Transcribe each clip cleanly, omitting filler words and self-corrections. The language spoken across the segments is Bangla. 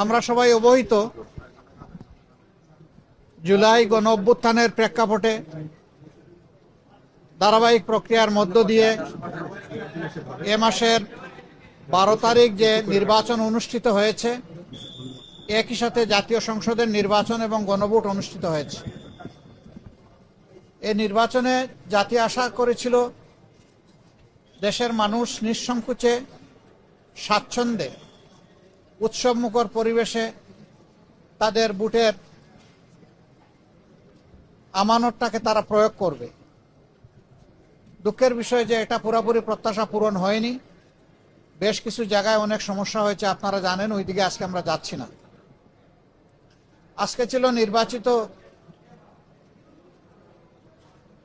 আমরা সবাই অবহিত জুলাই গণ অভ্যুত্থানের প্রেক্ষাপটে ধারাবাহিক প্রক্রিয়ার মধ্য দিয়ে এ মাসের 12 তারিখ যে নির্বাচন অনুষ্ঠিত হয়েছে, একই সাথে জাতীয় সংসদের নির্বাচন এবং গণভোট অনুষ্ঠিত হয়েছে। এই নির্বাচনে জাতি আশা করেছিল দেশের মানুষ নিঃসংকোচে স্বাচ্ছন্দ্যে উৎসবমুখর পরিবেশে তাদের ভোটের আমানতটাকে তারা প্রয়োগ করবে। দুঃখের বিষয় যে এটা পুরোপুরি প্রত্যাশা পূরণ হয়নি। বেশ কিছু জায়গায় অনেক সমস্যা হয়েছে, আপনারা জানেন, ওইদিকে আজকে আমরা যাচ্ছি না। আজকে ছিল নির্বাচিত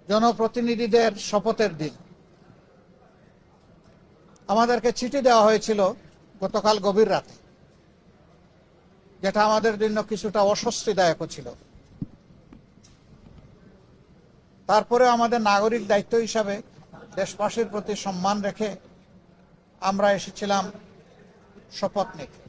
জনপ্রতিনিধিদের শপথের দিন। আমাদেরকে চিঠি দেওয়া হয়েছিল গতকাল গভীর রাতে, যেটা আমাদের জন্য কিছুটা অস্বস্তিদায়ক ছিল। তারপরে আমাদের নাগরিক দায়িত্ব হিসাবে দেশবাসীর প্রতি সম্মান রেখে আমরা এসেছিলাম শপথ নিতে।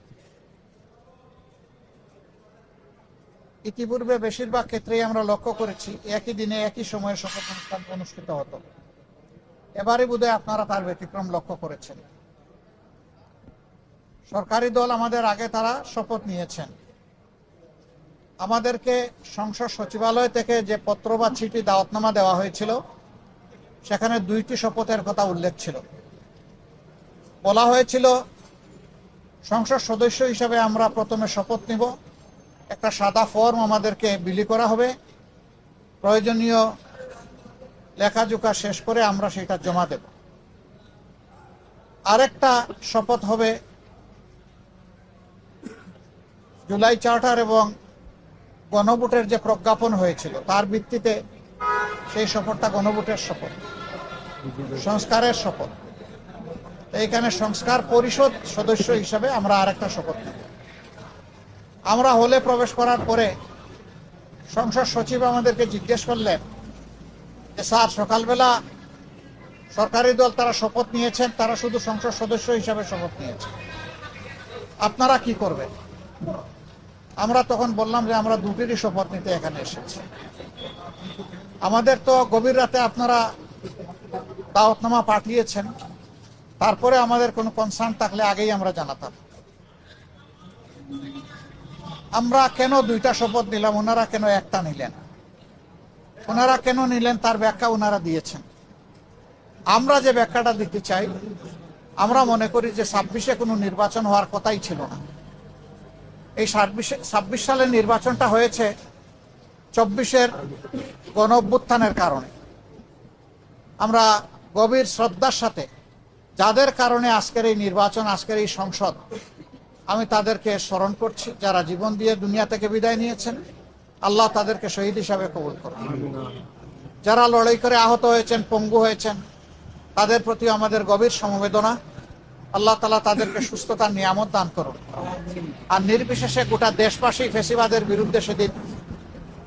ইতিপূর্বে বেশিরভাগ ক্ষেত্রেই আমরা লক্ষ্য করেছি একই দিনে একই সময়ে শপথ অনুষ্ঠান অনুষ্ঠিত হতো। এবারে বোধহয় আপনারা তার ব্যতিক্রম লক্ষ্য করেছেন। সরকারি দল আমাদের আগে তারা শপথ নিয়েছেন। আমাদেরকে সংসদ সচিবালয় থেকে যে পত্র বা চিঠি দাওয়াতনামা দেওয়া হয়েছিল, সেখানে 2টি শপথের কথা উল্লেখ ছিল। বলা হয়েছিল সংসদ সদস্য হিসাবে আমরা প্রথমে শপথ নিব, একটা সাদা ফর্ম আমাদেরকে বিলি করা হবে, প্রয়োজনীয় লেখাজোখা শেষ করে আমরা সেটা জমা দেব। আরেকটা শপথ হবে জুলাই চার্টার এবং গণভোটের যে প্রজ্ঞাপন হয়েছিল তার ভিত্তিতে সেই শপথটা গণভোটের শপথ, সংস্কারের শপথ। এইখানে সংস্কার পরিষদ সদস্য হিসাবে আমরা আরেকটা শপথ নেব। আমরা হলে প্রবেশ করার পরে সংসদ সচিব আমাদেরকে জিজ্ঞেস করলেন যে স্যার, সকালবেলা সরকারি দল তারা শপথ নিয়েছেন, তারা শুধু সংসদ সদস্য হিসাবে শপথ নিয়েছেন, আপনারা কি করবেন? আমরা তখন বললাম যে আমরা 2টিরই শপথ নিতে এখানে এসেছি। আমাদের তো গভীর রাতে আপনারা দাওয়াতনামা পাঠিয়েছেন, তারপরে আমাদের কোনো কনসার্ন থাকলে আগেই আমরা জানাতাম। আমরা কেন 2টা শপথ নিলাম, ওনারা কেন একটা নিলেন? ওনারা কেন নিলেন তার ব্যাখ্যা ওনারা দিয়েছেন। আমরা যে ব্যাখ্যাটা দিতে চাই, আমরা মনে করি যে 26-এ কোনো নির্বাচন হওয়ার কথাই ছিল না। এই 26 সালের নির্বাচনটা হয়েছে 24-এর গণ অভ্যুত্থানের কারণে। আমরা গভীর শ্রদ্ধার সাথে যাদের কারণে আজকের এই নির্বাচন, আজকের এই সংসদ, আমি তাদেরকে স্মরণ করছি, যারা জীবন দিয়ে দুনিয়া থেকে বিদায় নিয়েছেন, আল্লাহ তাদেরকে শহীদ হিসাবে কবুল করুন। যারা লড়াই করে আহত হয়েছেন, পঙ্গু হয়েছেন, তাদের প্রতি আমাদের গভীর সমবেদনা। আল্লাহ তাআলা তাদেরকে সুস্থতার নিয়ামত দান করুন। আর নির্বিশেষে গোটা দেশবাসী ফ্যাসিবাদের বিরুদ্ধে সেদিন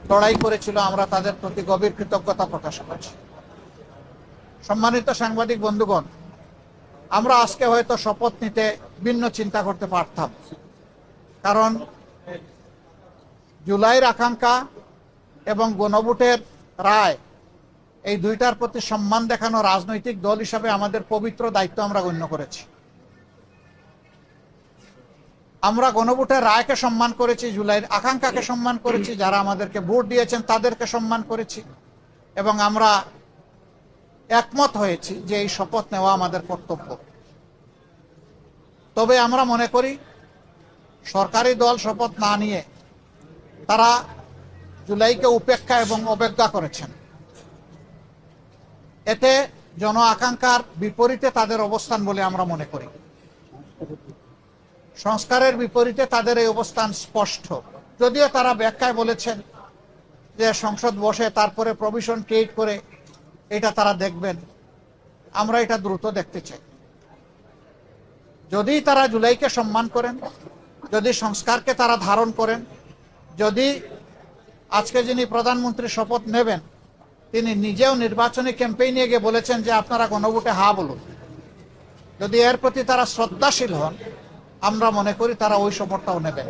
লড়াই করেছিল, আমরা তাদের প্রতি গভীর কৃতজ্ঞতা প্রকাশ করছি। সম্মানিত সাংবাদিক বন্ধুগণ, আমরা আজকে হয়তো শপথ নিতে ভিন্ন চিন্তা করতে পারতাম, কারণ জুলাইয়ের আকাঙ্ক্ষা এবং গণভোটের রায়, এই 2টার প্রতি সম্মান দেখানো রাজনৈতিক দল হিসাবে আমাদের পবিত্র দায়িত্ব আমরা গণ্য করেছি। আমরা গণভোটের রায়কে সম্মান করেছি, জুলাইয়ের আকাঙ্ক্ষাকে সম্মান করেছি, যারা আমাদেরকে ভোট দিয়েছেন তাদেরকে সম্মান করেছি, এবং আমরা একমত হয়েছি যে এই শপথ নেওয়া আমাদের কর্তব্য। তবে আমরা মনে করি সরকারি দল শপথ না নিয়ে তারা জুলাইকে উপেক্ষা এবং অবজ্ঞা করেছেন। এতে জন আকাঙ্ক্ষার বিপরীতে তাদের অবস্থান বলে আমরা মনে করি। সংস্কারের বিপরীতে তাদের এই অবস্থান স্পষ্ট। যদিও তারা ব্যাখ্যায় বলেছেন যে সংসদ বসে তারপরে প্রভিশন ক্রিয়েট করে এটা তারা দেখবেন, আমরা এটা দ্রুত দেখতে চাই। যদি তারা জুলাইকে সম্মান করেন, যদি সংস্কারকে তারা ধারণ করেন, যদি আজকে যিনি প্রধানমন্ত্রী শপথ নেবেন তিনি নিজেও নির্বাচনী ক্যাম্পেইনে গিয়ে বলেছেন যে আপনারা গণভোটে হা বলুন, যদি এর প্রতি তারা শ্রদ্ধাশীল হন, আমরা মনে করি তারা ওই শপথটাও নেবেন।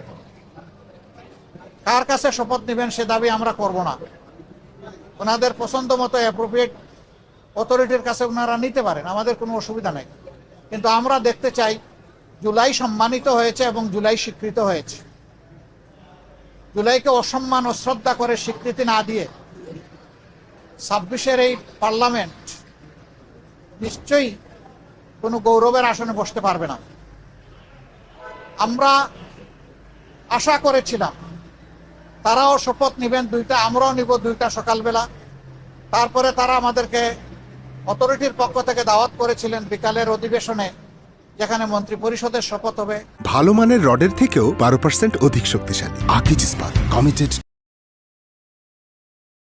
কার কাছে শপথ নেবেন সে দাবি আমরা করব না। ওনাদের পছন্দ মতো অ্যাপ্রোপ্রিয়েট অথরিটির কাছে ওনারা নিতে পারেন, আমাদের কোনো অসুবিধা নেই। কিন্তু আমরা দেখতে চাই জুলাই সম্মানিত হয়েছে এবং জুলাই স্বীকৃত হয়েছে। জুলাইকে অসম্মান ও শ্রদ্ধা করে স্বীকৃতি না দিয়ে 26-এর এই পার্লামেন্ট নিশ্চয়ই কোনো গৌরবের আসনে বসতে পারবে না। আমরা আশা করেছিলাম তারাও শপথ নেবেন দুইটা, আমরাও নিব দুইটা সকালবেলা। তারপরে তারা আমাদেরকে অথরিটির পক্ষ থেকে দাওয়াত করেছিলেন বিকালের অধিবেশনে, যেখানে মন্ত্রী পরিষদের শপথ হবে। ভালো মানের রডের থেকেও 12% অধিক শক্তিশালী। আকিজ ইস্পাত, কমিটেড